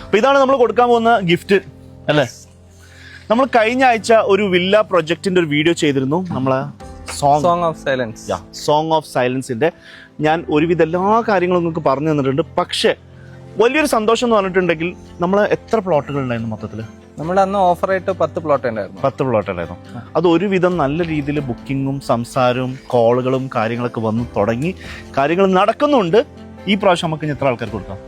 അപ്പോൾ ഇതാണ് നമ്മൾ കൊടുക്കാൻ പോകുന്ന ഗിഫ്റ്റ് അല്ലേ? നമ്മൾ കഴിഞ്ഞ ആഴ്ച ഒരു വില്ല പ്രൊജക്ടിന്റെ ഒരു വീഡിയോ ചെയ്തിരുന്നു. നമ്മളെ song of silence. Song of സൈലൻസിന്റെ ഞാൻ ഒരുവിധ എല്ലാ കാര്യങ്ങളും നിങ്ങൾക്ക് പറഞ്ഞു തന്നിട്ടുണ്ട്. പക്ഷേ വലിയൊരു സന്തോഷം എന്ന് പറഞ്ഞിട്ടുണ്ടെങ്കിൽ നമ്മൾ എത്ര പ്ലോട്ടുകൾ ഉണ്ടായിരുന്നു മൊത്തത്തിൽ? നമ്മൾ അന്ന് ഓഫർ ആയിട്ട് 10 പ്ലോട്ട് ഉണ്ടായിരുന്നു. 10 പ്ലോട്ട് ഉണ്ടായിരുന്നു. അത് ഒരുവിധം നല്ല രീതിയിൽ ബുക്കിങ്ങും സംസാരവും കോളുകളും കാര്യങ്ങളൊക്കെ വന്ന് തുടങ്ങി, കാര്യങ്ങൾ നടക്കുന്നുണ്ട്. ഈ പ്രാവശ്യം നമുക്ക് എത്ര ആൾക്കാർക്ക് കൊടുക്കാം?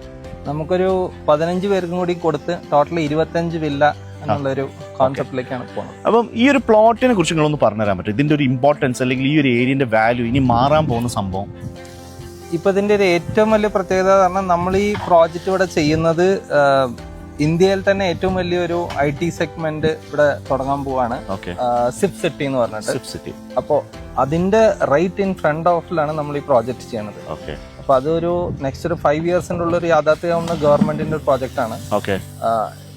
നമുക്കൊരു 15 പേർക്കും കൂടി കൊടുത്ത് ടോട്ടൽ 25 വില്ല എന്നുള്ളൊരു കോൺസെപ്റ്റിലേക്കാണ് പോകുന്നത്. അപ്പം ഈ ഒരു പ്ലോട്ടിനെ കുറിച്ച് നിങ്ങളൊന്ന് പറഞ്ഞുതരാൻ പറ്റും? ഇതിന്റെ ഒരു ഇമ്പോർട്ടൻസ് അല്ലെങ്കിൽ ഈ ഒരു ഏരിയന്റെ വാല്യൂ, ഇനി മാറാൻ പോകുന്ന സംഭവം. ഇപ്പൊ ഇതിന്റെ ഒരു ഏറ്റവും വലിയ പ്രത്യേകത കാരണം നമ്മൾ ഈ പ്രോജക്റ്റ് ഇവിടെ ചെയ്യുന്നത് ഇന്ത്യയിൽ തന്നെ ഏറ്റവും വലിയൊരു IT സെഗ്മെന്റ് ഇവിടെ തുടങ്ങാൻ പോവാണ്. സിപ്പ് സിറ്റി എന്ന് പറഞ്ഞിട്ട്. അപ്പോ അതിന്റെ റൈറ്റ് ഇൻ ഫ്രണ്ട് ഓഫിലാണ് നമ്മൾ ഈ പ്രോജക്റ്റ് ചെയ്യുന്നത്. അപ്പൊ അതൊരു നെക്സ്റ്റ് ഒരു 5 ഇയേഴ്സിന്റെ ഉള്ള ഒരു യാഥാർത്ഥ്യമാവുന്ന ഗവൺമെന്റിന്റെ ഒരു പ്രോജക്റ്റ് ആണ്.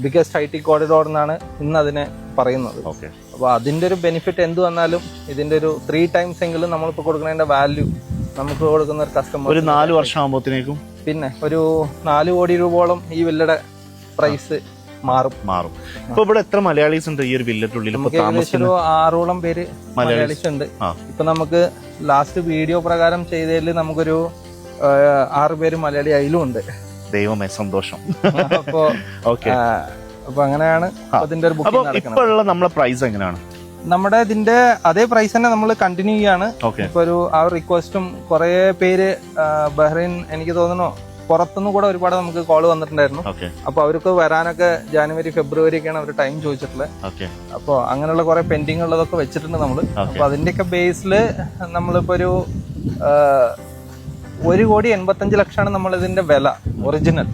ബിഗസ്റ്റ് IT കോറിഡോർ എന്നാണ് ഇന്ന് അതിനെ പറയുന്നത്. അപ്പൊ അതിന്റെ ഒരു ബെനിഫിറ്റ് എന്ത് വന്നാലും ഇതിന്റെ ഒരു 3 times എങ്കിലും നമ്മളിപ്പോ കൊടുക്കുന്നതിന്റെ വാല്യൂ നമുക്ക് കൊടുക്കുന്ന ഒരു കസ്റ്റമർ ഒരു 4 വർഷം ആകുമ്പോഴത്തേക്കും പിന്നെ ഒരു 4 കോടി രൂപയോളം ഈ വില്ലയുടെ പ്രൈസ് മാറും. ഇപ്പൊ ഇവിടെ എത്ര മലയാളീസ് ഉണ്ട് ഈ ഒരു വില്ലറ്റുള്ളിൽ? ഏകദേശം ഒരു 6ഓളം പേര് മലയാളീസ് ഉണ്ട്. ഇപ്പൊ നമുക്ക് ലാസ്റ്റ് വീഡിയോ പ്രകാരം ചെയ്തതിൽ നമുക്കൊരു 6 പേര് മലയാളി അതിലും ഉണ്ട്. ദൈവമേ സന്തോഷം. അപ്പൊ അങ്ങനെയാണ് അതിന്റെ ഒരു ബുക്കിംഗ് നടക്കുന്നത്. ഇപ്പൊ ഉള്ള നമ്മളെ പ്രൈസ് എങ്ങനെയാണ്? നമ്മുടെ ഇതിന്റെ അതേ പ്രൈസ് തന്നെ നമ്മൾ കണ്ടിന്യൂ ചെയ്യാണ്. ഇപ്പൊ ഒരു ആ റിക്വസ്റ്റും കുറെ പേര് ബഹ്റൈൻ എനിക്ക് തോന്നുന്നു പുറത്തുനിന്ന് കൂടെ ഒരുപാട് നമുക്ക് കോള് വന്നിട്ടുണ്ടായിരുന്നു. അപ്പൊ അവർക്ക് വരാനൊക്കെ ജനുവരി ഫെബ്രുവരി ഒക്കെയാണ് അവർ ടൈം ചോദിച്ചിട്ടുള്ളത്. അപ്പൊ അങ്ങനെയുള്ള കുറെ പെൻഡിങ് ഉള്ളതൊക്കെ വെച്ചിട്ടുണ്ട് നമ്മള്. അപ്പൊ അതിന്റെയൊക്കെ ബേസിൽ നമ്മളിപ്പോ ഒരു 1,85,00,000 നമ്മൾ ഇതിന്റെ വില ഒറിജിനൽ.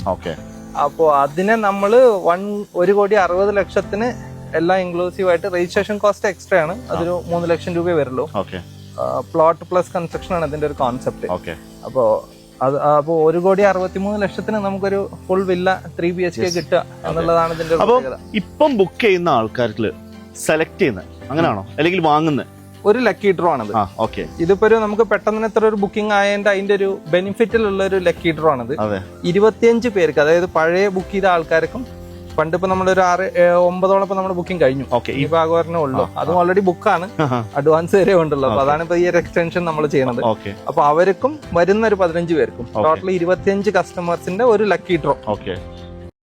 അപ്പോ അതിനെ നമ്മള് 1,60,00,000 എല്ലാം ഇൻക്ലൂസീവ് ആയിട്ട് രജിസ്ട്രേഷൻ കോസ്റ്റ് എക്സ്ട്രാ ആണ്. അതൊരു 3 ലക്ഷം രൂപ വരുള്ളൂ. പ്ലോട്ട് പ്ലസ് കൺസ്ട്രക്ഷൻ ആണ് ഇതിന്റെ ഒരു കോൺസെപ്റ്റ്. അപ്പോ 1,63,00,000 നമുക്കൊരു ഫുൾ വില്ല 3 BHK കിട്ടുക എന്നുള്ളതാണ് ഇതിന്റെ പ്രത്യേകത. ഇപ്പം ബുക്ക് ചെയ്യുന്ന ആൾക്കാർക്ക് സെലക്ട് ചെയ്യുന്നത് അങ്ങനെയാണോ അല്ലെങ്കിൽ വാങ്ങുന്നത്? ഒരു ലക്കി ഡ്രോ ആണത്. ഇതിപ്പോ ഒരു നമുക്ക് പെട്ടെന്ന് എത്ര ഒരു ബുക്കിംഗ് ആയതിന്റെ അതിന്റെ ഒരു ബെനിഫിറ്റിലുള്ള ഒരു ലക്കി ഡ്രോ ആണത്. 25 പേർക്ക്, അതായത് പഴയ ബുക്ക് ചെയ്ത ആൾക്കാർക്കും പണ്ട് ഇപ്പൊ നമ്മളൊരു 6-9 നമ്മൾ ബുക്കിംഗ് കഴിഞ്ഞു. ഈ ഭാഗവരനെ ഉള്ളൂ, അതും ഓൾറെഡി ബുക്കാണ്, അഡ്വാൻസ് വരെ ഉണ്ടല്ലോ. അപ്പൊ അതാണ് ഇപ്പൊ ഈ ഒരു എക്സ്റ്റൻഷൻ നമ്മൾ ചെയ്യുന്നത്. അപ്പൊ അവർക്കും വരുന്ന ഒരു 15 പേർക്കും ടോട്ടൽ 25 കസ്റ്റമേഴ്സിന്റെ ഒരു ലക്കി ഡ്രോ.